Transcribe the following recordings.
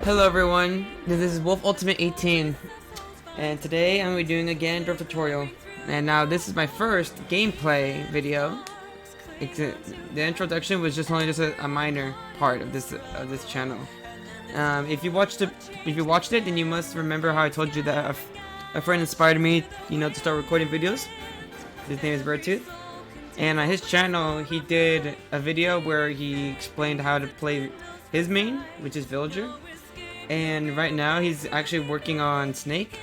Hello everyone, this is Wolf Ultimate 18, and today I'm going to be doing a Ganondorf tutorial. And now this is my first gameplay video. The introduction was just a minor part of this channel. If you watched it, then you must remember how I told you that a friend inspired me, to start recording videos. His name is Birdtooth, and on his channel he did a video where he explained how to play his main, which is Villager. And right now he's actually working on Snake.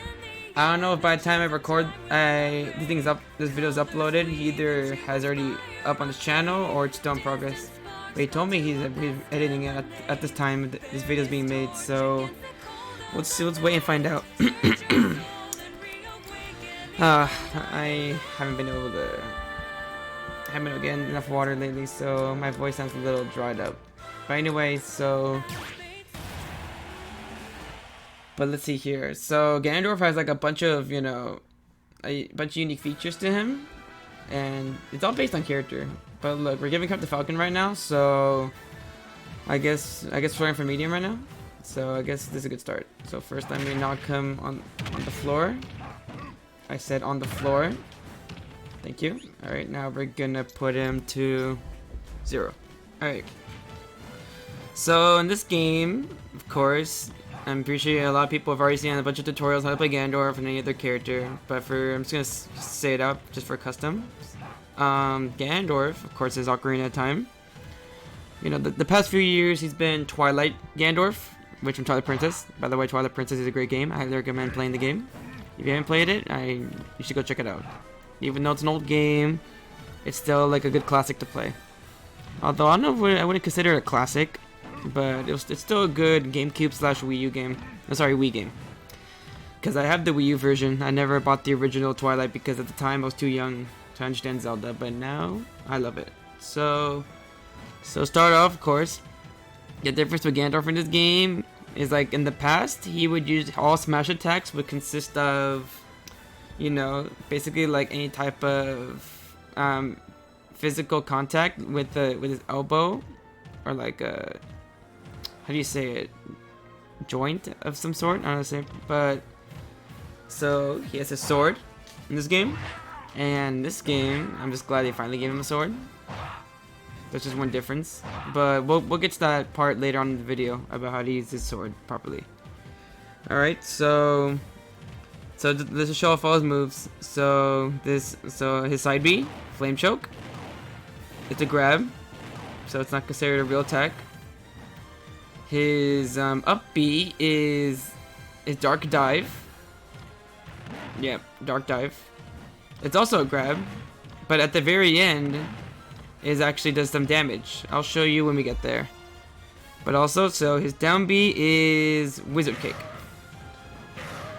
I don't know if by the time I record, this video is uploaded, he either has already up on his channel or it's still in progress. But he told me he's editing it at this time this video is being made. So let's wait and find out. I haven't been getting enough water lately, so my voice sounds a little dried up. But anyway, But let's see here. So Ganondorf has like a bunch of unique features to him, and it's all based on character. But look, we're giving up the Falcon right now, so I guess we're going for medium right now. So I guess this is a good start. So first I'm gonna knock him on the floor. I said on the floor. Thank you. All right, now we're gonna put him to 0. All right. So in this game, of course, I'm pretty sure a lot of people have already seen a bunch of tutorials how to play Ganondorf and any other character, but I'm just gonna say it up just for custom. Ganondorf, of course, is Ocarina of Time. The past few years he's been Twilight Ganondorf, which from Twilight Princess. By the way, Twilight Princess is a great game. I highly recommend playing the game. If you haven't played it, you should go check it out. Even though it's an old game, it's still like a good classic to play. Although I wouldn't consider it a classic, but it's still a good GameCube/Wii U game. Sorry, Wii game. Because I have the Wii U version. I never bought the original Twilight because at the time I was too young to understand Zelda, but now I love it. So start off, of course. The difference with Ganondorf in this game is like in the past, he would use all smash attacks would consist of, basically like any type of physical contact with his elbow, or like a, how do you say it, joint of some sort, I don't know how to say it. But so he has a sword in this game, and this game I'm just glad they finally gave him a sword. That's just one difference, but we'll get to that part later on in the video about how to use his sword properly. Alright, so this is show off all his moves. So his side B, Flame Choke, it's a grab, so it's not considered a real attack. His up B is Dark Dive. Yep, Dark Dive. It's also a grab, but at the very end actually does some damage. I'll show you when we get there. But also, so his down B is Wizard Kick.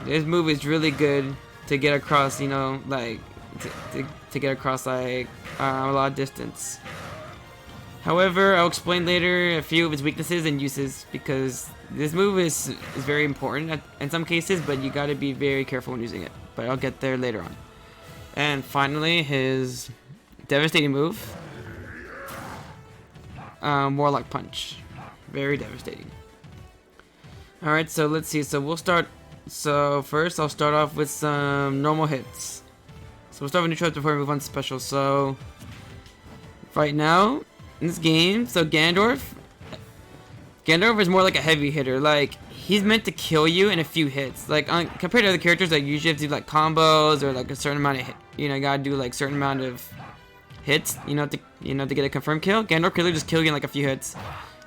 This move is really good to get across, like to get across like a lot of distance. However, I'll explain later a few of its weaknesses and uses, because this move is very important in some cases, but you gotta be very careful when using it. But I'll get there later on. And finally, his devastating move, Warlock Punch. Very devastating. Alright, so let's see. So we'll start. So first, I'll start off with some normal hits. So we'll start with neutral before we move on to special. So right now in this game, so Ganondorf is more like a heavy hitter. Like, he's meant to kill you in a few hits. Like compared to other characters that usually have to do like combos or like a certain amount of you gotta do like certain amount of hits, to get a confirmed kill. Ganondorf can just kill you in like a few hits.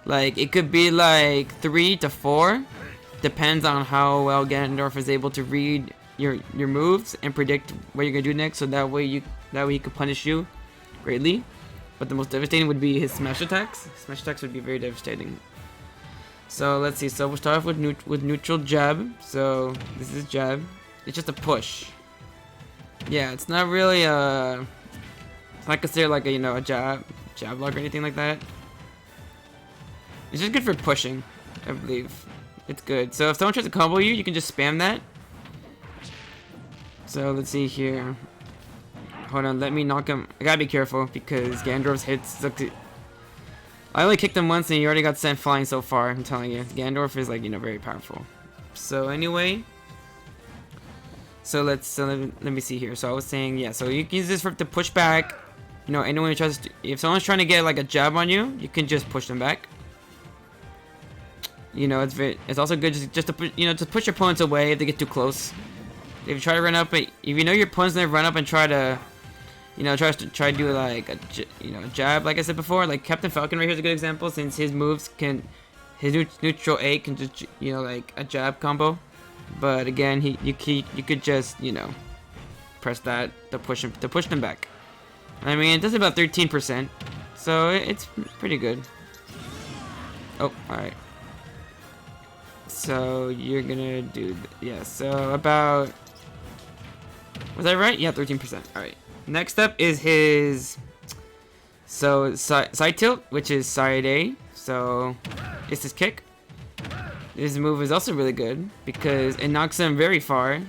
Like, it could be like 3 to 4, depends on how well Ganondorf is able to read your moves and predict what you're gonna do next. So that way he could punish you greatly. But the most devastating would be his smash attacks. Smash attacks would be very devastating. So let's see. So we'll start off with neutral jab. So this is jab. It's just a push. Yeah, it's not really it's not considered like a jab block or anything like that. It's just good for pushing, I believe. It's good. So if someone tries to combo you, you can just spam that. So let's see here. Hold on, let me knock him. I gotta be careful because Ganondorf's hits look I only kicked him once and he already got sent flying so far. I'm telling you, Ganondorf is like, you know, very powerful. So anyway, so let me see here. So I was saying, yeah, so you can use this to push back. You know, anyone who tries to, if someone's trying to get like a jab on you, you can just push them back. You know, it's also good just to put, you know, to push your opponents away if they get too close. If you try to run up, if you know your opponent's gonna run up and try to, you know, try to do like a, you know, jab, like I said before, like Captain Falcon right here is a good example, since his moves can, his neutral A can just, you know, like a jab combo. But again, you could just, you know, press that to push them back. I mean, it does about 13%, so it's pretty good. Oh, all right. So you're gonna do, yeah. So about, was I right? Yeah, 13%. All right. Next up is his, so side tilt, which is side A. So it's his kick. This move is also really good because it knocks him very far.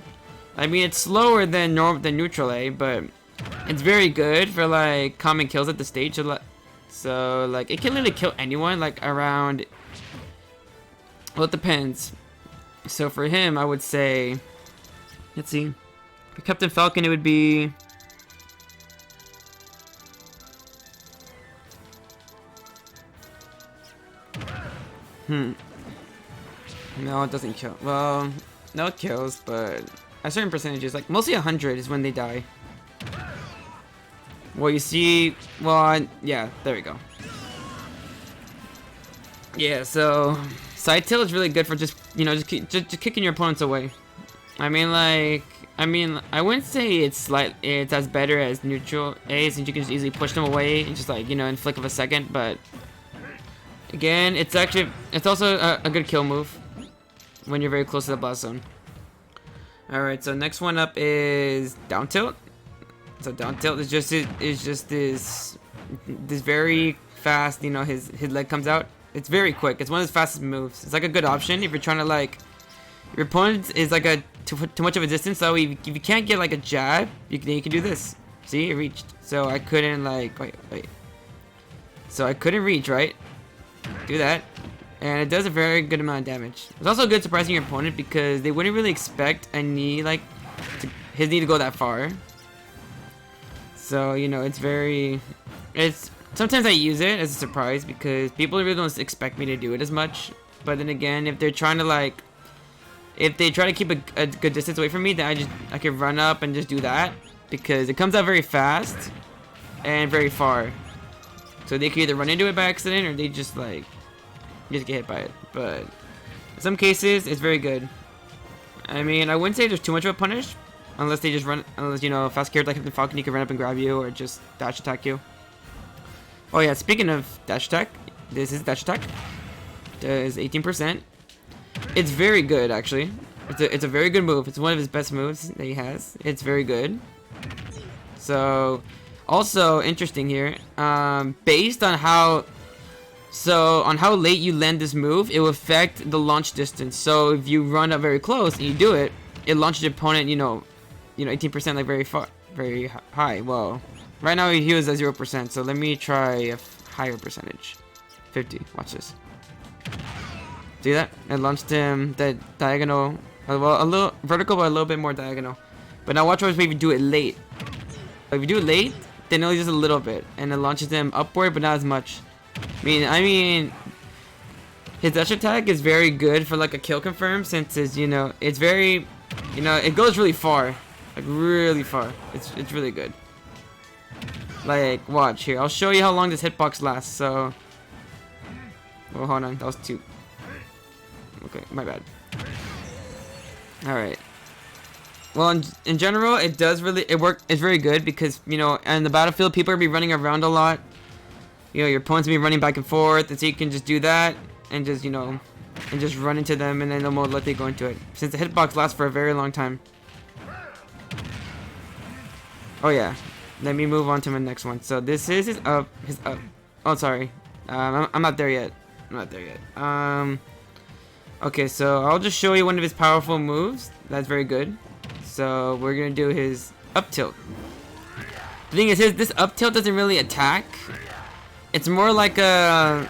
I mean, it's slower than neutral A, but it's very good for like common kills at the stage. So like it can literally kill anyone like around. Well, it depends. So for him, I would say, let's see, for Captain Falcon, it would be. No, it doesn't kill. Well, no, it kills, but at certain percentages, like mostly 100 is when they die. Well, you see, well, yeah, there we go. Yeah, so side tilt is really good for just, you know, just kicking your opponents away. I mean, like, I wouldn't say it's as better as neutral A, since you can just easily push them away and just like, you know, in a flick of a second. But again, it's also a good kill move when you're very close to the blast zone. All right, so next one up is down tilt. So down tilt is just this very fast, you know, his leg comes out. It's very quick. It's one of his fastest moves. It's like a good option if you're trying to like, your opponent is like too much of a distance. So if you can't get like a jab, you can do this. See, it reached. So I couldn't like wait. So I couldn't reach, right? Do that, and it does a very good amount of damage. It's also good surprising your opponent because they wouldn't really expect a knee like his knee to go that far. So you know, sometimes I use it as a surprise because people really don't expect me to do it as much. But then again, if they're trying to like, if they try to keep a good distance away from me, then I can run up and just do that because it comes out very fast and very far. So they can either run into it by accident or they just like get hit by it. But in some cases, it's very good. I mean, I wouldn't say there's too much of a punish unless they just run, unless you know, fast character like Captain Falcon, he can run up and grab you or just dash attack you. Oh yeah, speaking of dash attack, this is dash attack. Does 18%. It's very good actually. It's a very good move. It's one of his best moves that he has. It's very good. So also interesting here, based on how late you land this move, it will affect the launch distance. So if you run up very close and you do it, it launches your opponent, you know 18% like very far, very high. Well, right now he was at 0%, so let me try a higher percentage. 50. Watch this. See that? It launched him the diagonal, well, a little vertical, but a little bit more diagonal. But now watch what if you do it late. If you do it late, then only just a little bit, and it launches them upward, but not as much. I mean, his dash attack is very good for like a kill confirm, since it's, you know, it's very, you know, it goes really far, like really far. It's really good. Like, watch here. I'll show you how long this hitbox lasts. So, oh, hold on, that was 2. Okay, my bad. All right. Well, in general, it's very good because, you know, in the battlefield, people are be running around a lot. You know, your opponents will be running back and forth, and so you can just do that and just, you know, and just run into them, and then they'll more likely go into it. Since the hitbox lasts for a very long time. Oh yeah, let me move on to my next one. So this is his up. Oh, sorry. I'm not there yet. Okay, so I'll just show you one of his powerful moves. That's very good. So we're gonna do his up tilt. The thing is, this up tilt doesn't really attack. It's more like a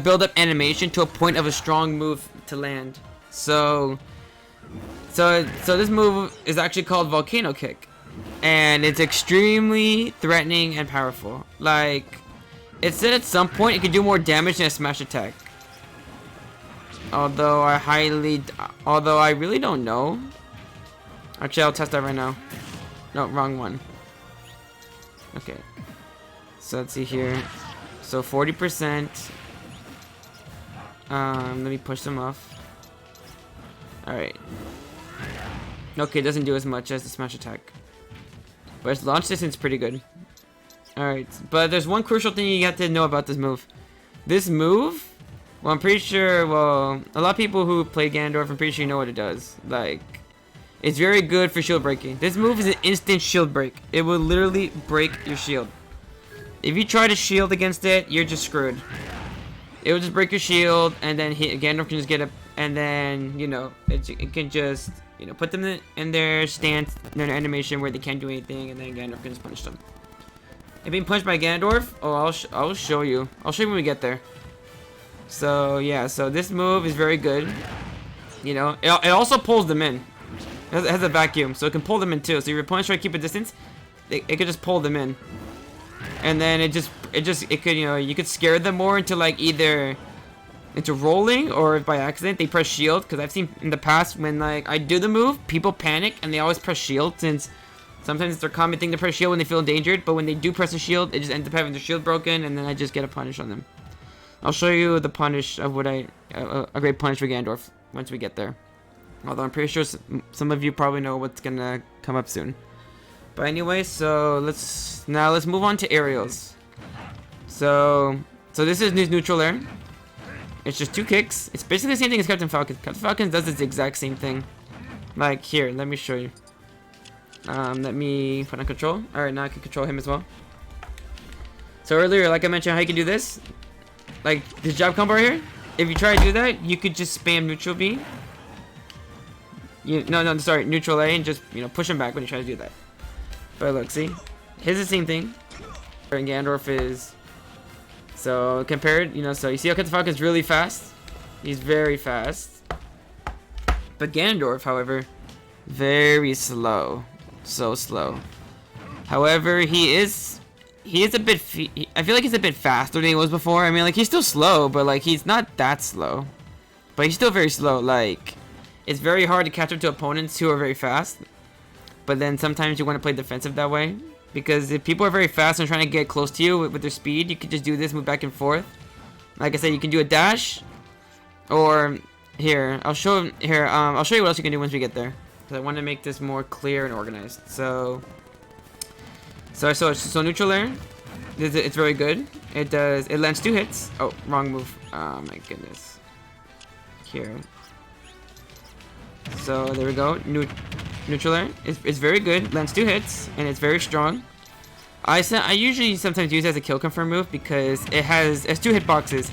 build-up animation to a point of a strong move to land. So this move is actually called Volcano Kick, and it's extremely threatening and powerful. Like, it said at some point it could do more damage than a smash attack. Although I really don't know. Actually, I'll test that right now. No, wrong one. Okay. So let's see here. So 40%. Let me push them off. Alright. Okay, it doesn't do as much as the smash attack. But its launch distance is pretty good. Alright, but there's one crucial thing you have to know about this move. This move, well, I'm pretty sure, well, a lot of people who play Ganondorf, I'm pretty sure you know what it does. Like, it's very good for shield breaking. This move is an instant shield break. It will literally break your shield. If you try to shield against it, you're just screwed. It will just break your shield, and then Ganondorf can just get up, and then, you know, it can just, you know, put them in their stance, in their animation where they can't do anything, and then Ganondorf can just punish them. And being punched by Ganondorf, oh, I'll show you. I'll show you when we get there. So, yeah, so this move is very good. You know, it also pulls them in. It has a vacuum, so it can pull them in too. So if your opponent's trying to keep a distance, it could just pull them in. And then it could, you know, you could scare them more into like either into rolling, or if by accident they press shield. Because I've seen in the past when like I do the move, people panic and they always press shield, since sometimes it's their common thing to press shield when they feel endangered. But when they do press a shield, it just ends up having their shield broken, and then I just get a punish on them. I'll show you the punish of what a great punish for Ganondorf once we get there. Although I'm pretty sure some of you probably know what's gonna come up soon. But anyway, so let's move on to aerials. So this is neutral air. It's just 2 kicks. It's basically the same thing as Captain Falcon. Captain Falcon does the exact same thing. Like here, let me show you. Let me put on control. All right, now I can control him as well. So earlier, like I mentioned, how you can do this, like this jab combo right here. If you try to do that, you could just spam neutral B. Sorry, neutral A, and just, you know, push him back when you try to do that. But look, see, his is the same thing. And Ganondorf is, so compared, you know, so you see how Captain Falcon is really fast. He's very fast. But Ganondorf, however, very slow, so slow. However, he is a bit. I feel like he's a bit faster than he was before. I mean, like, he's still slow, but like he's not that slow. But he's still very slow. Like, it's very hard to catch up to opponents who are very fast. But then sometimes you want to play defensive that way, because if people are very fast and trying to get close to you with their speed, you can just do this, move back and forth. Like I said, you can do a dash, or here I'll show you what else you can do once we get there, because I want to make this more clear and organized. So neutral air, it's very good. It lands 2 hits. Oh, wrong move. Oh my goodness. Here. So there we go. Neutral air. It's very good. Lands 2 hits, and it's very strong. I usually sometimes use it as a kill confirm move because it has 2 hitboxes.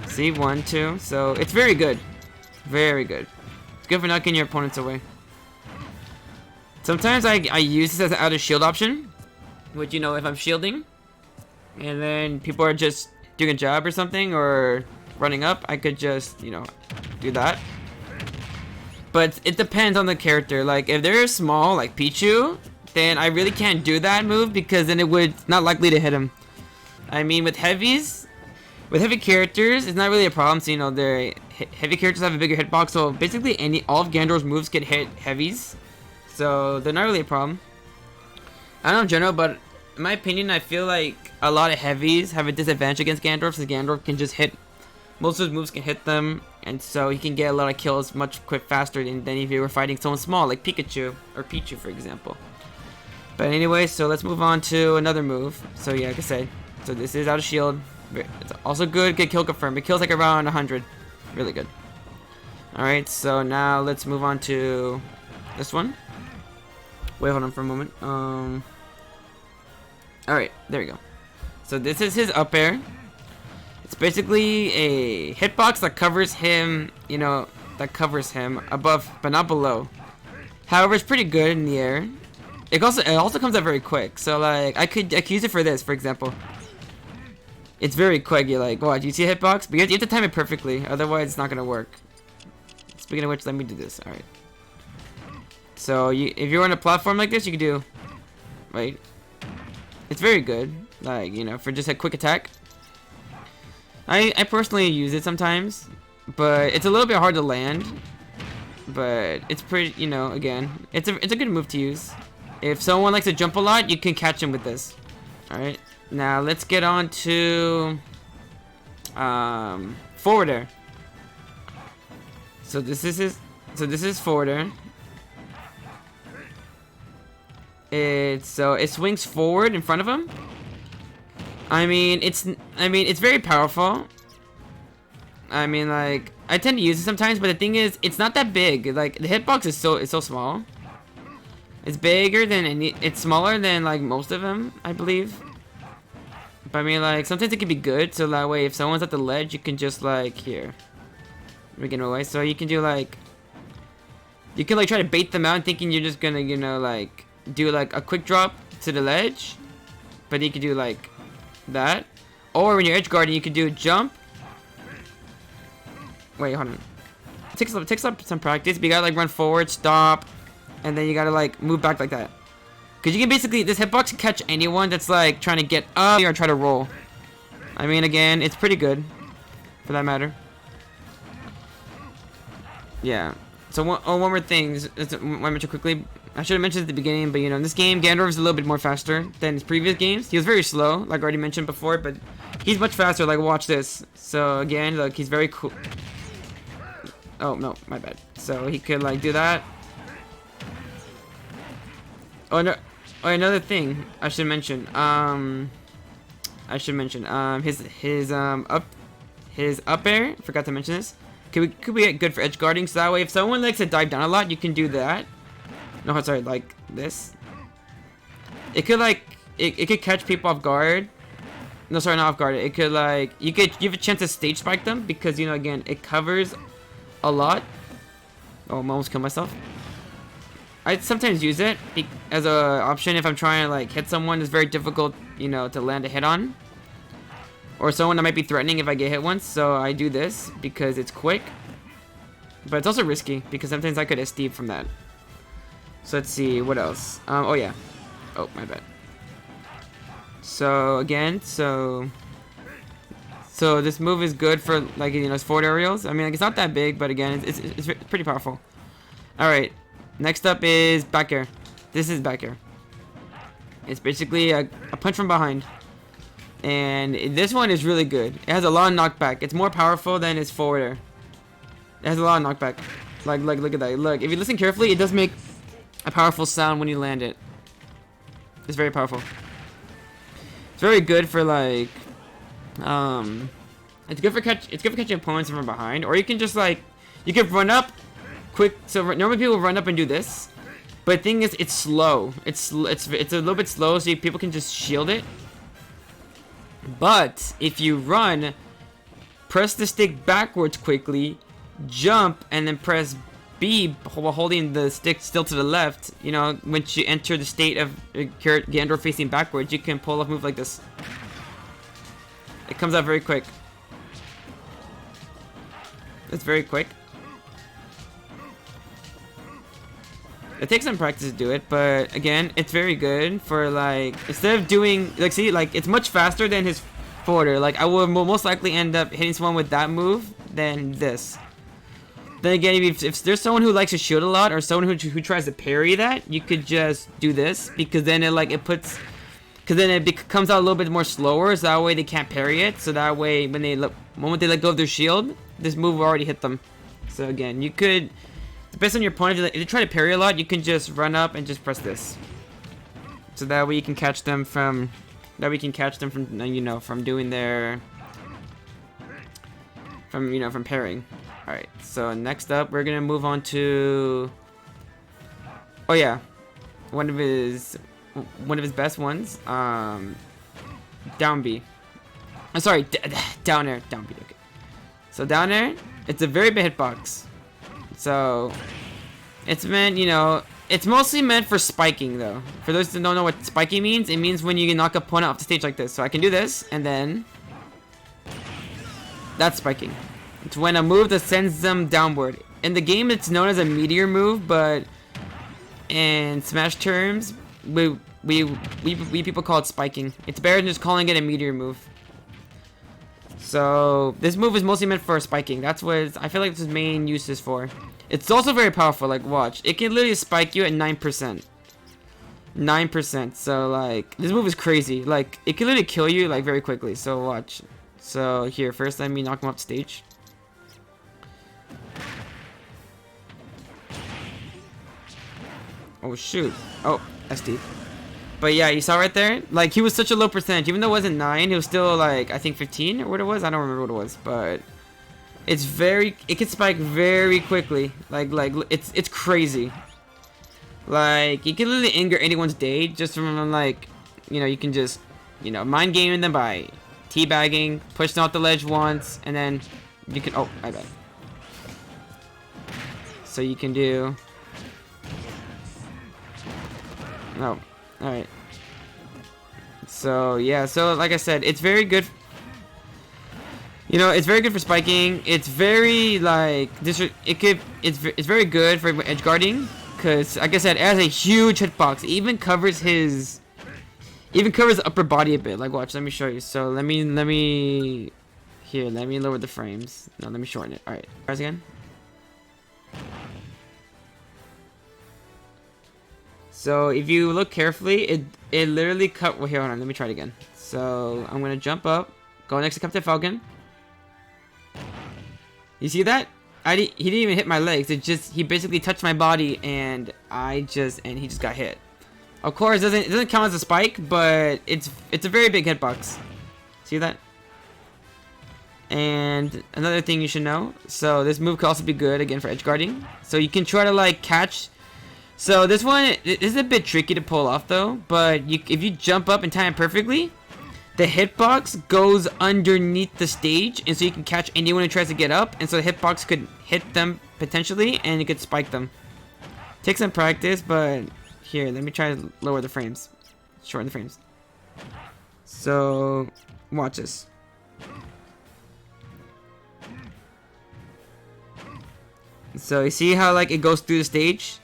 See, 1, 2. So it's very good. Very good. It's good for knocking your opponents away. Sometimes I use this as an out of shield option, which, you know, if I'm shielding and then people are just doing a jab or something or running up, I could just, you know, do that. But it depends on the character. Like, if they're small, like Pichu, then I really can't do that move, because then it's not likely to hit him. I mean, with heavy characters, it's not really a problem. So, you know, heavy characters have a bigger hitbox. So basically, all of Ganondorf's moves can hit heavies. So they're not really a problem. I don't know in general, but in my opinion, I feel like a lot of heavies have a disadvantage against Ganondorf, so Ganondorf can just hit. Most of his moves can hit them, and so he can get a lot of kills much faster than if you were fighting someone small like Pikachu or Pichu, for example. But anyway, so let's move on to another move. So yeah, like I said, so this is out of shield. It's also good kill confirm. It kills like around 100. Really good. Alright, so now let's move on to this one. Wait, hold on for a moment. Alright, there we go. So this is his up air. It's basically a hitbox that covers him, you know, that covers him above, but not below. However, it's pretty good in the air. It also comes out very quick. So like, I could use it for this, for example. It's very quick. You're like, watch, you see a hitbox? But you have to time it perfectly, otherwise it's not gonna work. Speaking of which, let me do this. Alright. So, if you're on a platform like this, you can do... Wait. It's very good. Like, you know, for just a quick attack. I personally use it sometimes. But it's a little bit hard to land. But it's pretty, you know, again. It's a good move to use. If someone likes to jump a lot, you can catch him with this. Alright. Now, let's get on to... forwarder. So this is forwarder. It swings forward in front of him. I mean, it's very powerful. I mean, like, I tend to use it sometimes, but the thing is, it's not that big. Like, the hitbox is so small. It's bigger than it's smaller than like most of them, I believe. But I mean, like, sometimes it can be good, so that way if someone's at the ledge, you can just like here. Get away. So you can do like, you can like try to bait them out thinking you're just gonna, you know, like do like a quick drop to the ledge, but you can do like that, or when you're edge guarding you can do jump. Wait, hold on. It takes up some practice, but you gotta like run forward, stop, and then you gotta like move back like that, because you can basically, this hitbox can catch anyone that's like trying to get up or try to roll. I mean, again, it's pretty good for that matter. Yeah. So one more thing. Want to mention quickly. I should have mentioned at the beginning, but you know, in this game, Ganondorf is a little bit more faster than his previous games. He was very slow, like I already mentioned before, but he's much faster. Like, watch this. So again, look, he's very cool. Oh no, my bad. So he could like do that. Oh no. Oh, another thing I should mention. His up air. Forgot to mention this. Could be good for edge guarding, so that way if someone likes to dive down a lot, you can do that. No, sorry, like this. It could like it could catch people off guard. No, sorry, not off guard. It could like you have a chance to stage spike them because, you know, again, it covers a lot. Oh, I almost killed myself. I sometimes use it as a option if I'm trying to like hit someone that's very difficult, you know, to land a hit on. Or someone that might be threatening if I get hit once, so I do this because it's quick. But it's also risky because sometimes I could SD from that. So let's see, what else? Oh yeah. Oh, my bad. So again, so this move is good for like, you know, forward aerials. I mean, like, it's not that big, but again, it's pretty powerful. All right, next up is back air. This is back air. It's basically a punch from behind. And this one is really good. It has a lot of knockback. It's more powerful than its forward air. It has a lot of knockback. Like, look at that. Look, if you listen carefully, it does make a powerful sound when you land it. It's very powerful. It's very good for like, it's good for catching opponents from behind, or you can just like, you can run up quick. So normally people run up and do this, but the thing is, it's slow. It's a little bit slow, so people can just shield it. But if you run, press the stick backwards quickly, jump, and then press B while holding the stick still to the left, you know, once you enter the state of Ganondorf facing backwards, you can pull off a move like this. It comes out very quick. It's very quick. It takes some practice to do it, but again, it's very good for like, instead of doing, like, see, like, it's much faster than his forwarder. Like, I will most likely end up hitting someone with that move than this. Then again, if there's someone who likes to shield a lot, or someone who tries to parry that, you could just do this, because then it comes out a little bit more slower, so that way they can't parry it. So that way, when the moment they let go of their shield, this move will already hit them. So again, you could, based on your opponent, if you try to parry a lot, you can just run up and just press this. So that way you can catch them from, you know, from doing their, from parrying. Alright, so next up, we're gonna move on to, oh yeah, one of his best ones, down B. I'm sorry, down air, down B, okay. So down air, it's a very big hitbox. So, it's meant, you know, it's mostly meant for spiking, though. For those that don't know what spiking means, it means when you knock a opponent off the stage like this. So I can do this, and then That's spiking. It's when a move that sends them downward. In the game, it's known as a meteor move, but in Smash terms, we people call it spiking. It's better than just calling it a meteor move. So this move is mostly meant for spiking. That's what I feel like its main use is for. It's also very powerful. Like, watch, it can literally spike you at 9%. 9%. So like, this move is crazy. Like, it can literally kill you like very quickly. So watch. So here, first let me knock him off stage. Oh shoot. Oh, that's deep. But yeah, you saw right there, like he was such a low percentage. Even though it wasn't 9, he was still like, I think 15 or what it was. I don't remember what it was, but it can spike very quickly. Like it's crazy. Like, you can literally anger anyone's day just from like, you know, you can just, you know, mind gaming them by teabagging, push them off the ledge once, and then you can, oh, my bad. So you can do, oh, alright. So yeah, so like I said, it's very good. You know, it's very good for spiking. It's very like this. It's very good for edge guarding because, like I said, it has a huge hitbox. It even covers his, the upper body a bit. Like, watch. Let me show you. So let me here. Let me lower the frames. No, let me shorten it. All right, guys again. So if you look carefully, it literally cut. Well, here, hold on. Let me try it again. So I'm gonna jump up, go next to Captain Falcon. You see that? He didn't even hit my legs. He basically touched my body, and he just got hit. Of course, it doesn't count as a spike, but it's a very big hitbox. See that? And another thing you should know. So this move could also be good again for edge guarding. So you can try to like catch. So this one is a bit tricky to pull off though. But if you jump up and time it perfectly, the hitbox goes underneath the stage, and so you can catch anyone who tries to get up, and so the hitbox could hit them potentially, and you could spike them. Take some practice, but here, let me try to lower the frames, shorten the frames. So watch this. So you see how like it goes through the stage?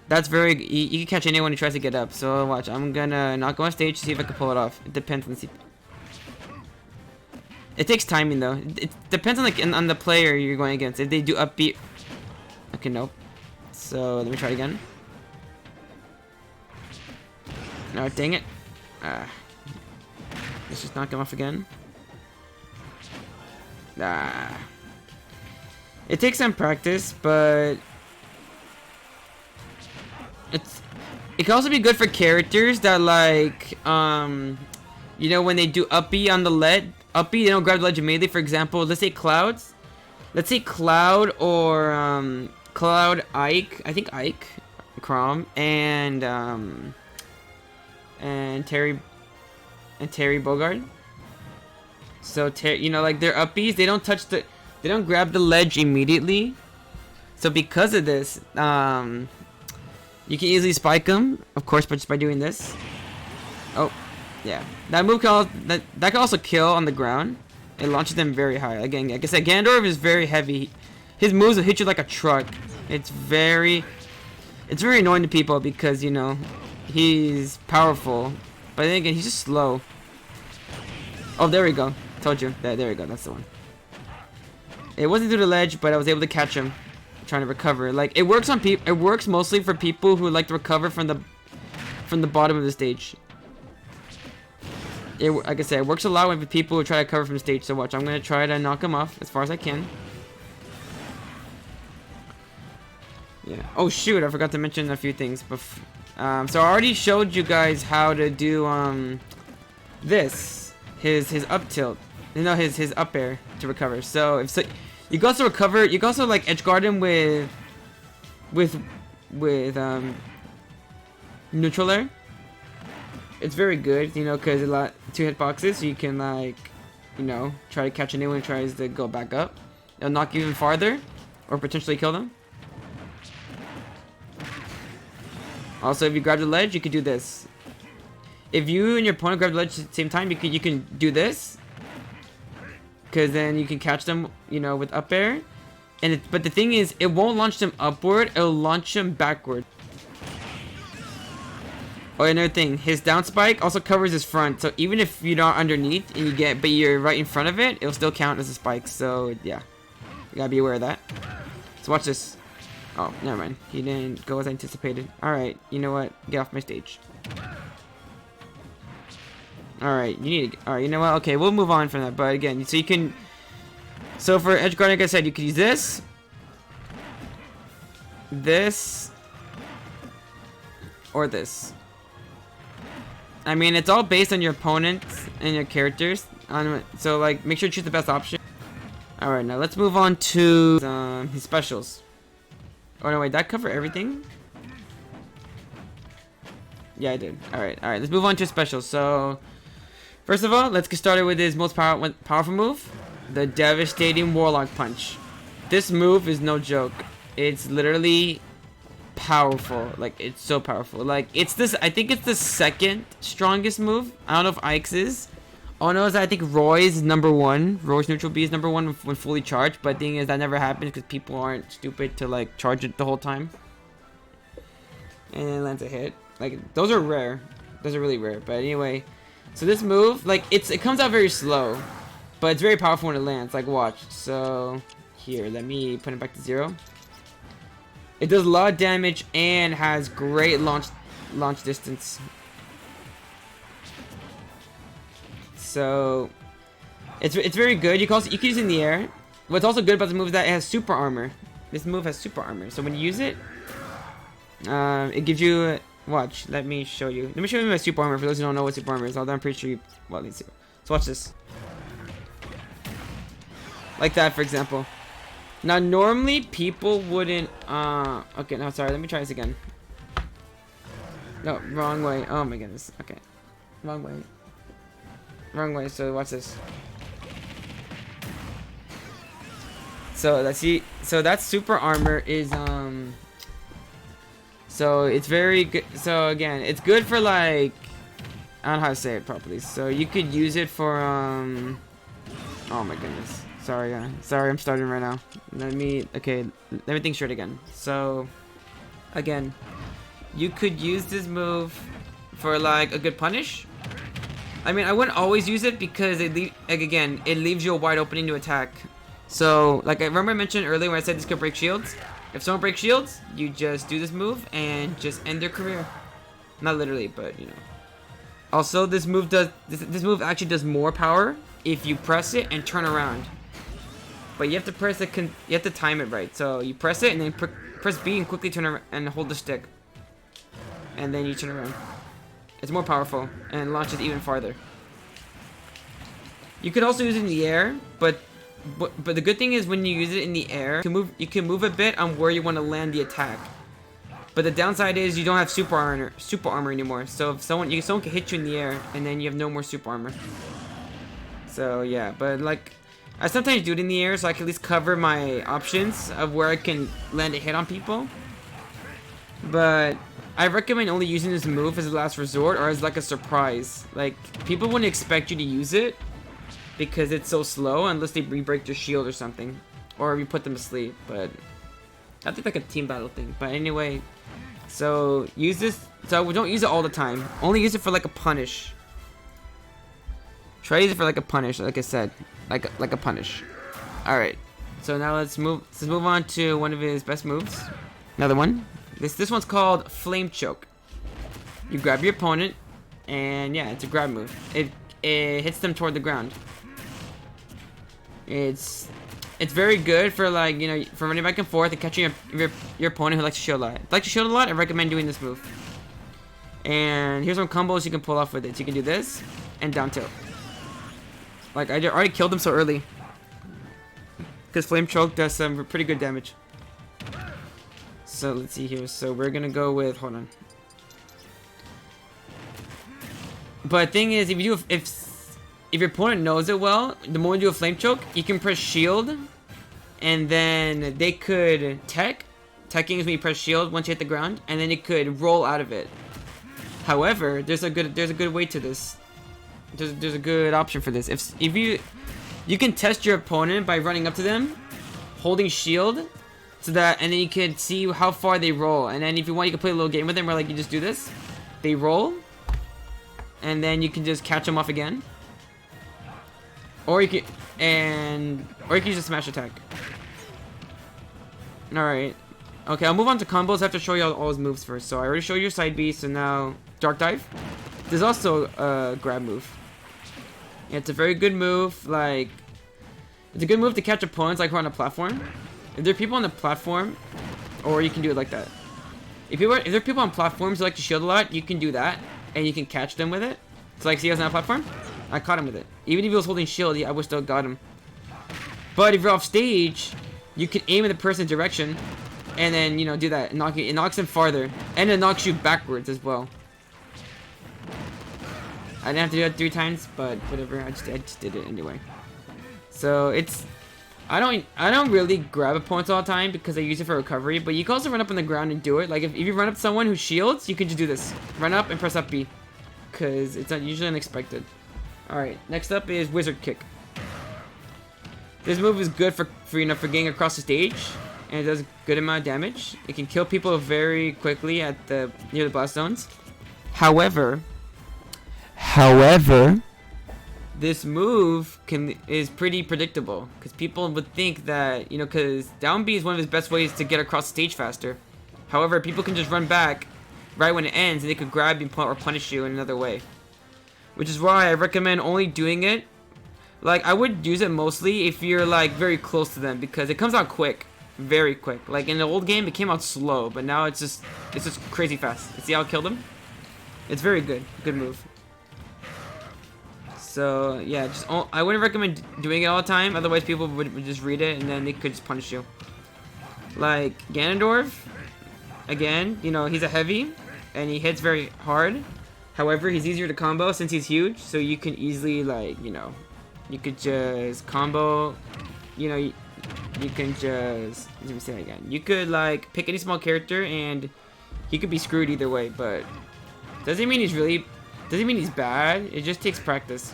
That's very, you can catch anyone who tries to get up. So watch, I'm gonna not go on stage to see if I can pull it off. It depends on the It takes timing though. It depends on the player you're going against. If they do upbeat. Okay, nope. So let me try it again. No, dang it. Let's just knock him off again. It takes some practice, but it can also be good for characters that like you know, when they do up B on the ledge, they don't grab the ledge immediately. For example, let's say Cloud or Cloud, Ike, I think Ike, Crom, and Terry Bogard. So you know, like their up Bs, they don't grab the ledge immediately. So because of this, you can easily spike them, of course, but just by doing this. Oh, yeah. That move that can also kill on the ground. It launches them very high. Again, like I said, Ganondorf is very heavy. His moves will hit you like a truck. It's very annoying to people because, you know, he's powerful, but then again, he's just slow. Oh, there we go. Told you. There we go. That's the one. It wasn't through the ledge, but I was able to catch him. Trying to recover. Like, it works on people. It works mostly for people who like to recover from the bottom of the stage. Like I said, it works a lot with people who try to cover from the stage. So watch, I'm gonna try to knock him off as far as I can. Yeah. Oh shoot, I forgot to mention a few things. So I already showed you guys how to do his up tilt. You know, his up air to recover. So you can also recover. You can also like edge guard him with neutral air. It's very good, you know, because a two hitboxes, so you can like, you know, try to catch anyone who tries to go back up. It'll knock you even farther, or potentially kill them. Also, if you grab the ledge, you could do this. If you and your opponent grab the ledge at the same time, you can do this. because then you can catch them, you know, with up air. And but the thing is, it won't launch them upward, it'll launch them backward. Oh, another thing, his down spike also covers his front, so even if you're not underneath and but you're right in front of it, it'll still count as a spike. So yeah, you gotta be aware of that. So watch this. Oh, never mind. He didn't go as anticipated. Alright, you know what? Get off my stage. Alright, you need to... Alright, you know what? Okay, we'll move on from that. But again, so you can... So for edge guard, like I said, you could use this. This. Or this. I mean, it's all based on your opponents and your characters. So, like, make sure to choose the best option. Alright, now let's move on to his specials. Oh no, wait, that cover everything? Yeah, I did. Alright, let's move on to specials. So, first of all, let's get started with his most powerful move, the Devastating Warlock Punch. This move is no joke. It's literally powerful. Like, it's so powerful. Like, it's this, I think it's the second strongest move. I don't know if Ike's is. Oh no, I think Roy's number one. Roy's neutral B is number one when fully charged. But the thing is, that never happens because people aren't stupid to like charge it the whole time. And it lands a hit. Like, those are rare. Those are really rare. But anyway, so this move, like, it comes out very slow, but it's very powerful when it lands. Like, watch. So here, let me put it back to 0. It does a lot of damage and has great launch distance. So it's very good. You can use it in the air. What's also good about the move is that it has super armor. This move has super armor. So when you use it, it gives you watch. Let me show you. Let me show you my super armor for those who don't know what super armor is. Although I'm pretty sure you well, let's see. So watch this. Like that, for example. Now normally people wouldn't. Okay, no, sorry. Let me try this again. No, wrong way. Oh my goodness. Okay, wrong way. Wrong way, so watch this. So let's see. So that super armor is so it's very good. So again, it's good for like, I don't know how to say it properly. So you could use it for oh my goodness. Sorry, sorry, I'm starting right now. Let me think straight again. So again, you could use this move for like a good punish. I mean, I wouldn't always use it because it leaves you a wide opening to attack. So, like I remember I mentioned earlier when I said this could break shields. If someone breaks shields, you just do this move and just end their career. Not literally, but you know. Also, this move actually does more power if you press it and turn around. But you have to press it. You have to time it right. So you press it and then press B and quickly turn around and hold the stick, and then you turn around. It's more powerful and launches even farther. You could also use it in the air, but the good thing is when you use it in the air, you can move a bit on where you want to land the attack. But the downside is you don't have super armor anymore. So if someone can hit you in the air and then you have no more super armor. So yeah, but like I sometimes do it in the air so I can at least cover my options of where I can land a hit on people. But I recommend only using this move as a last resort or as like a surprise. Like, people wouldn't expect you to use it because it's so slow unless they re-break their shield or something. Or you put them to sleep, but I think like a team battle thing. But anyway, so use this. So don't use it all the time. Only use it for like a punish. Try to use it for like a punish, like I said. Like a punish. Alright. So now let's move on to one of his best moves. Another one. This one's called Flame Choke. You grab your opponent, and yeah, it's a grab move. It hits them toward the ground. It's very good for like, you know, for running back and forth and catching your opponent who likes to shield a lot. If you like to shield a lot, I recommend doing this move. And here's some combos you can pull off with it. So you can do this and down tilt. Like I already killed him so early because Flame Choke does some pretty good damage. So let's see here. So we're gonna go with, hold on. But thing is, if your opponent knows it well, the moment you do a Flame Choke, you can press shield, and then they could tech. Teching is when you press shield once you hit the ground, and then it could roll out of it. However, there's a good way to this. There's a good option for this. If You can test your opponent by running up to them, holding shield, so that, and then you can see how far they roll. And then if you want, you can play a little game with them where like you just do this. They roll, and then you can just catch them off again. Or you can, or you can use a smash attack. Alright. Okay, I'll move on to combos. I have to show you all his moves first. So I already showed you side B, so now Dark Dive. There's also a grab move. Yeah, it's a very good move. Like, it's a good move to catch opponents like who are on a platform. If there are people on the platform, or you can do it like that. If there are people on platforms who like to shield a lot, you can do that, and you can catch them with it. So like, see, I was on a platform, I caught him with it. Even if he was holding shield, I would still got him. But if you're off stage, you can aim in the person's direction, and then, you know, do that. It knocks him farther. And it knocks you backwards as well. I didn't have to do that 3 times, but whatever. I just did it anyway. So it's... I don't really grab opponents all the time because I use it for recovery. But you can also run up on the ground and do it. Like if you run up to someone who shields, you can just do this. Run up and press up B. Because it's usually unexpected. Alright, next up is Wizard Kick. This move is good for getting across the stage. And it does a good amount of damage. It can kill people very quickly at near the blast zones. However, this move is pretty predictable because people would think that, you know, because down B is one of his best ways to get across the stage faster. However, people can just run back right when it ends and they could grab you or punish you in another way. Which is why I recommend only doing it. Like, I would use it mostly if you're like very close to them because it comes out quick. Very quick. Like in the old game, it came out slow, but now it's just crazy fast. See how I killed him? It's very good. Good move. So yeah, I wouldn't recommend doing it all the time. Otherwise, people would just read it and then they could just punish you. Like Ganondorf, again, you know, he's a heavy and he hits very hard. However, he's easier to combo since he's huge, so you can easily, like, you know, you could just combo. You know, you can just, let me say that again. You could like pick any small character and he could be screwed either way, but doesn't mean he's bad. It just takes practice.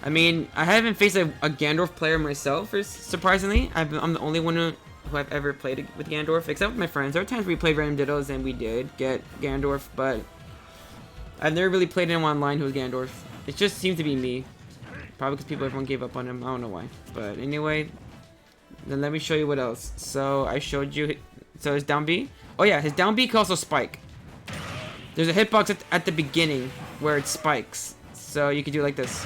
I mean, I haven't faced a Ganondorf player myself, surprisingly. I'm the only one who I've ever played with Ganondorf, except with my friends. There are times we played random dittos and we did get Ganondorf, but I've never really played anyone online who was Ganondorf. It just seemed to be me. Probably because everyone gave up on him. I don't know why. But anyway, then let me show you what else. So I showed you. So his down B. Oh yeah, his down B can also spike. There's a hitbox at the beginning where it spikes. So you can do it like this.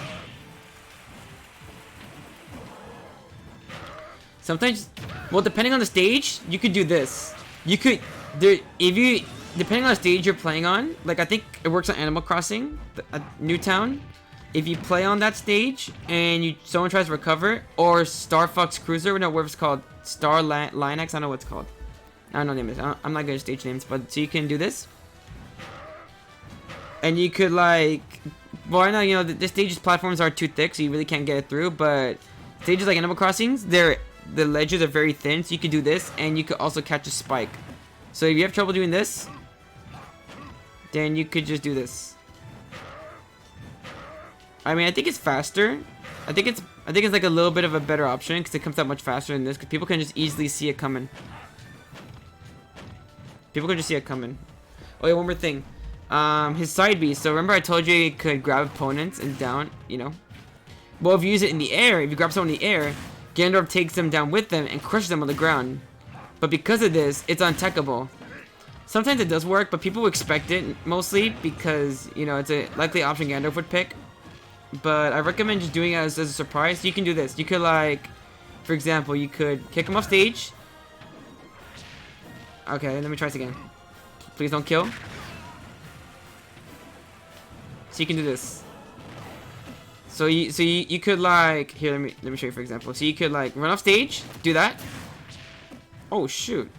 Sometimes, well, depending on the stage, you could do this. You could, depending on the stage you're playing on, like I think it works on Animal Crossing, Newtown. If you play on that stage and someone tries to recover, or Star Fox Cruiser, no, whatever it's called, Star Linex, I don't know what it's called. I don't know the name. I'm not good at stage names, but so you can do this, and you could like, well, I know, you know, the stage's platforms are too thick, so you really can't get it through. But stages like Animal Crossings, the ledges are very thin, so you could do this, and you could also catch a spike. So if you have trouble doing this, then you could just do this. I mean, I think it's faster. I think it's like a little bit of a better option because it comes out much faster than this. Because people can just easily see it coming. People can just see it coming. Oh yeah, one more thing. His side B. So remember I told you he could grab opponents and down. You know. Well, if you use it in the air, if you grab someone in the air, Ganondorf takes them down with them and crushes them on the ground. But because of this, it's untechable. Sometimes it does work, but people expect it mostly because, you know, it's a likely option Ganondorf would pick. But I recommend just doing it as a surprise. You can do this. You could, like, for example, you could kick him off stage. Okay, let me try this again. Please don't kill. So you can do this. So you could, like, here, let me show you, for example. So you could, like, run off stage, do that. Oh shoot.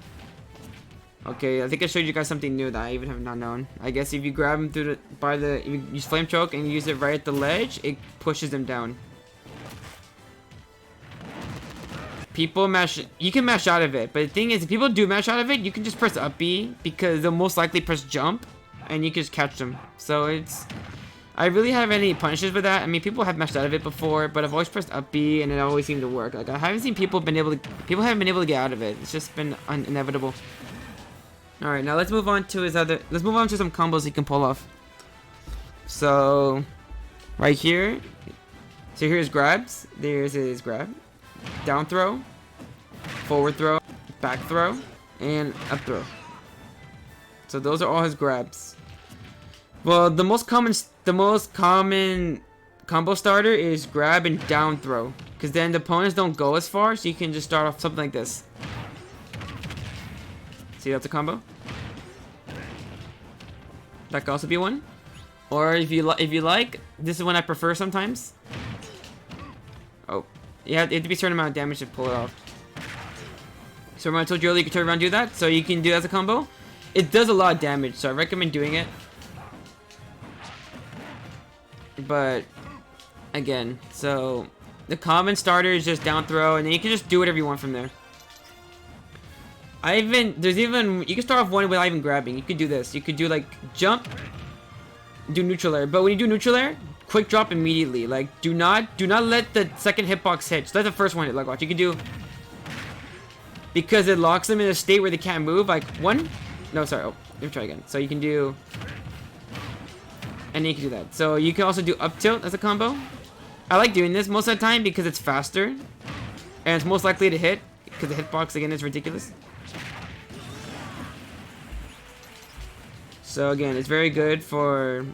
Okay, I think I showed you guys something new that I even have not known. I guess if you grab him through if you use flame choke and you use it right at the ledge, it pushes them down. People you can mash out of it, but the thing is, if people do mash out of it, you can just press up B because they'll most likely press jump, and you can just catch them. So I really have any punishes with that. I mean, people have meshed out of it before, but I've always pressed up B and it always seemed to work. Like I haven't seen people haven't been able to get out of it. It's just been inevitable. All right, now let's move on to some combos he can pull off. So, right here. So here's grabs. There's his grab, down throw, forward throw, back throw, and up throw. So those are all his grabs. Well, the most common combo starter is grab and down throw, because then the opponents don't go as far, so you can just start off something like this. See, that's a combo. That could also be one. Or if you like, this is one I prefer sometimes. Oh, you have to be a certain amount of damage to pull it off. So remember I told you earlier you can turn around and do that, so you can do it as a combo. It does a lot of damage, so I recommend doing it. But again, so the common starter is just down throw, and then you can just do whatever you want from there. You can start off one without even grabbing. You could do this. You could do like jump, do neutral air. But when you do neutral air, quick drop immediately. Like do not let the second hitbox hit. Just let the first one hit. Like watch, you can do, because it locks them in a state where they can't move. Like one, no sorry. Oh, let me try again. So you can do. And then you can do that. So you can also do up tilt as a combo. I like doing this most of the time because it's faster. And it's most likely to hit. Because the hitbox, again, is ridiculous. So again, it's very good for...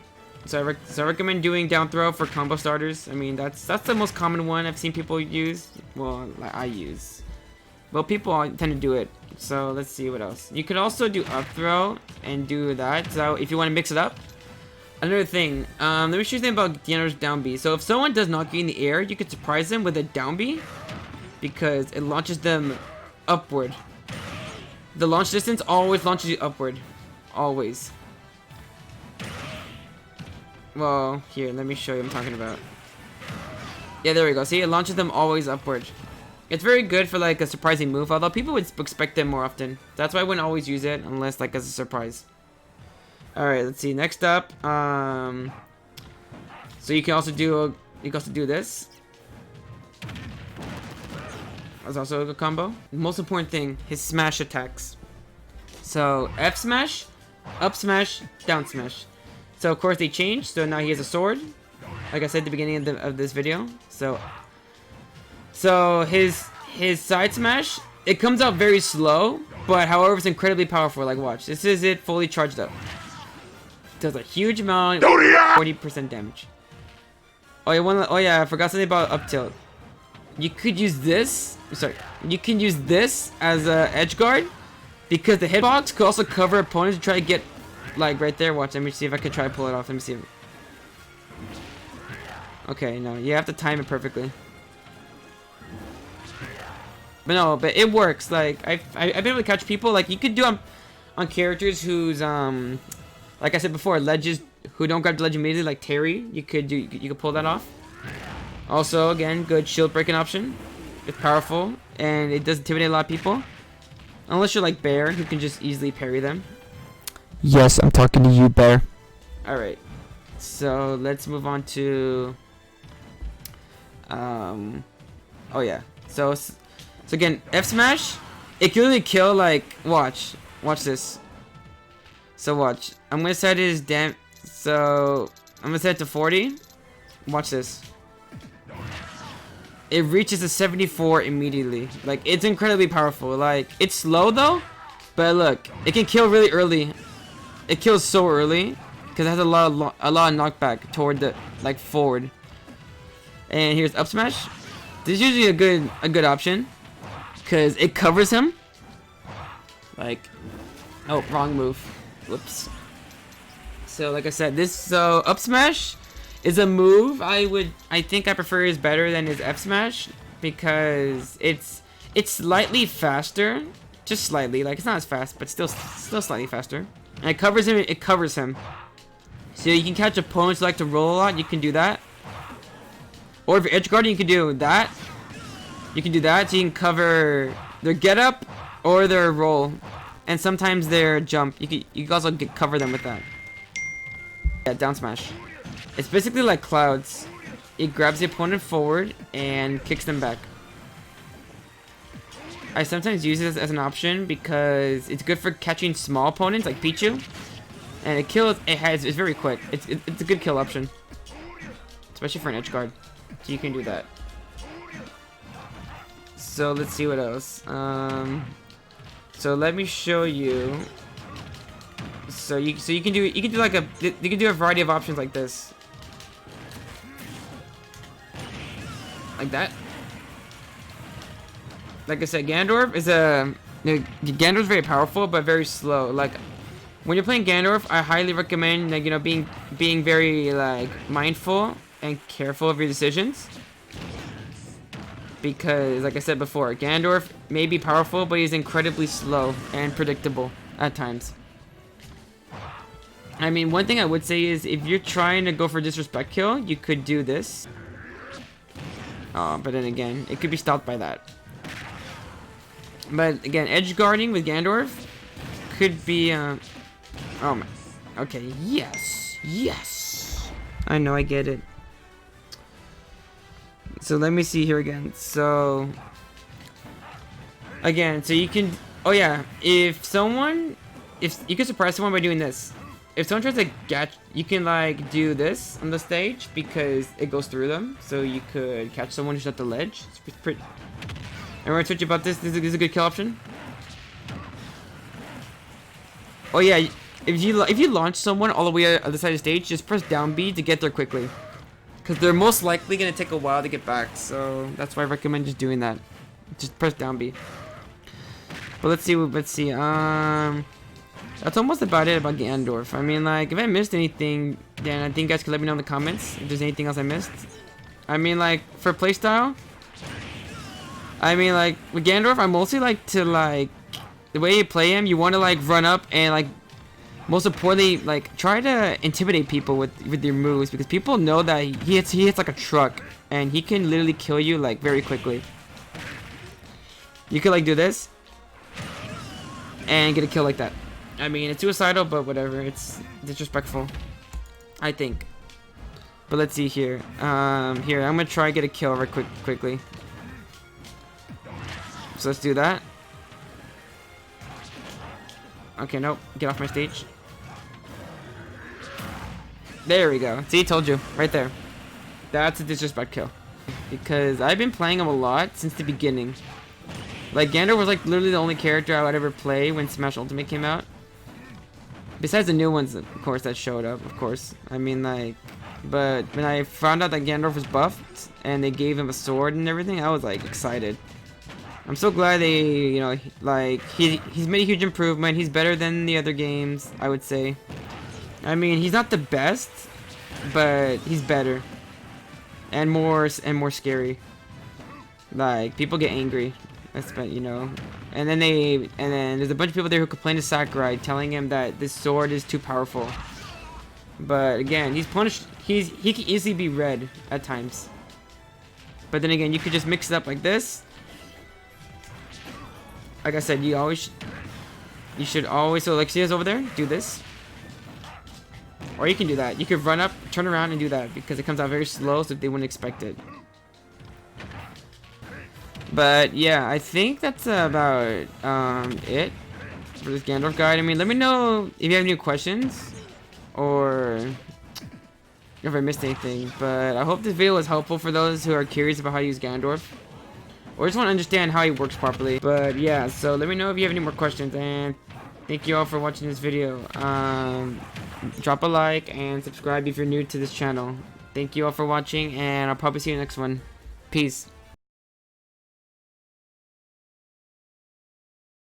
So I recommend doing down throw for combo starters. I mean, that's the most common one I've seen people use. Well, I use. Well, people tend to do it. So let's see what else. You could also do up throw and do that. So if you want to mix it up. Another thing, let me show you something about Ganondorf's down B. So if someone does knock you in the air, you could surprise them with a down B, because it launches them upward. The launch distance always launches you upward. Always. Well, here, let me show you what I'm talking about. Yeah, there we go. See, it launches them always upward. It's very good for like a surprising move, although people would expect it more often. That's why I wouldn't always use it unless like as a surprise. Alright, let's see. Next up, so you can also do this. That's also a good combo. The most important thing, his smash attacks. So F smash, up smash, down smash. So of course they changed. So now he has a sword, like I said at the beginning of this video. So his side smash, it comes out very slow, but however it's incredibly powerful. Like watch, this is it fully charged up. Does a huge amount, 40% damage. Oh yeah, I forgot something about up tilt. You could use this. Sorry, you can use this as a edge guard, because the hitbox could also cover opponents to try to get like right there. Watch, let me see if I can try to pull it off. Let me see. Okay, no, you have to time it perfectly. But it works. Like I've been able to catch people. Like you could do on characters who's like I said before, ledges who don't grab the ledge immediately, like Terry, you could pull that off. Also, again, good shield breaking option. It's powerful and it does intimidate a lot of people. Unless you're like Bear, who can just easily parry them. Yes, I'm talking to you, Bear. All right, so let's move on to. Oh yeah. So again, F smash, it can really kill. Like watch this. So watch. I'm gonna set his So I'm gonna set it to 40. Watch this. It reaches a 74 immediately. Like it's incredibly powerful. Like it's slow though, but look, it can kill really early. It kills so early because it has a lot of knockback toward the forward. And here's up smash. This is usually a good option because it covers him. Like, oh, wrong move. Whoops. So like I said, up smash is a move I think I prefer is better than his F smash, because it's slightly faster, just slightly. Like it's not as fast, but still slightly faster. And it covers him. It covers him. So you can catch opponents who like to roll a lot. You can do that. Or if you're edge guarding, you can do that. You can do that, so you can cover their get up or their roll, and sometimes their jump. You can also cover them with that. Yeah, down smash. It's basically like clouds. It grabs the opponent forward and kicks them back. I sometimes use this as an option because it's good for catching small opponents like Pichu, and it's very quick. It's a good kill option, especially for an edge guard. So you can do that. So let's see what else. So let me show you. So you can do a variety of options like this. Like that. Like I said, Ganondorf is Ganondorf's very powerful but very slow. Like when you're playing Ganondorf, I highly recommend like being very like mindful and careful of your decisions. Because like I said before, Ganondorf may be powerful, but he's incredibly slow and predictable at times. I mean, one thing I would say is if you're trying to go for disrespect kill, you could do this. But then again, it could be stopped by that. But again, edge guarding with Ganondorf could be, oh my, okay, yes, I know, I get it. So let me see here again. So again, so you can, oh yeah, if you can surprise someone by doing this. If someone tries to catch, you can like do this on the stage because it goes through them. So you could catch someone who's at the ledge. It's pretty. And we're gonna switch about this. This is a good kill option. Oh yeah, if you launch someone all the way on the side of the stage, just press down B to get there quickly, because they're most likely gonna take a while to get back. So that's why I recommend just doing that. Just press down B. But let's see. That's almost about it about Ganondorf. I mean, like, if I missed anything, then I think you guys can let me know in the comments if there's anything else I missed. I mean, like, for playstyle, I mean, like, with Ganondorf, I mostly like to, like, the way you play him, you want to, like, run up and, like, most importantly, like, try to intimidate people with your moves, because people know that he hits like a truck, and he can literally kill you, like, very quickly. You could, like, do this and get a kill like that. I mean, it's suicidal, but whatever. It's disrespectful, I think. But let's see here. Here, I'm gonna try to get a kill right quickly. So let's do that. Okay, nope. Get off my stage. There we go. See, told you. Right there. That's a disrespect kill. Because I've been playing him a lot since the beginning. Like, Ganondorf was like literally the only character I would ever play when Smash Ultimate came out. Besides the new ones, of course, that showed up, of course. I mean, like, but when I found out that Ganondorf was buffed and they gave him a sword and everything, I was like excited. I'm so glad they, you know, like, he's made a huge improvement. He's better than the other games, I would say. I mean, he's not the best, but he's better and more scary. Like, people get angry. That's, you know, and then there's a bunch of people there who complain to Sakurai, telling him that this sword is too powerful. But again, he's punished. He can easily be red at times. But then again, you could just mix it up like this. Like I said, you should always. So like, see us over there? Do this, or you can do that. You could run up, turn around, and do that because it comes out very slow, so they wouldn't expect it. But yeah, I think that's about it for this Ganondorf guide. I mean, let me know if you have any questions or if I missed anything. But I hope this video was helpful for those who are curious about how to use Ganondorf or just want to understand how he works properly. But yeah, so let me know if you have any more questions, and thank you all for watching this video. Drop a like and subscribe if you're new to this channel. Thank you all for watching, and I'll probably see you in the next one. Peace.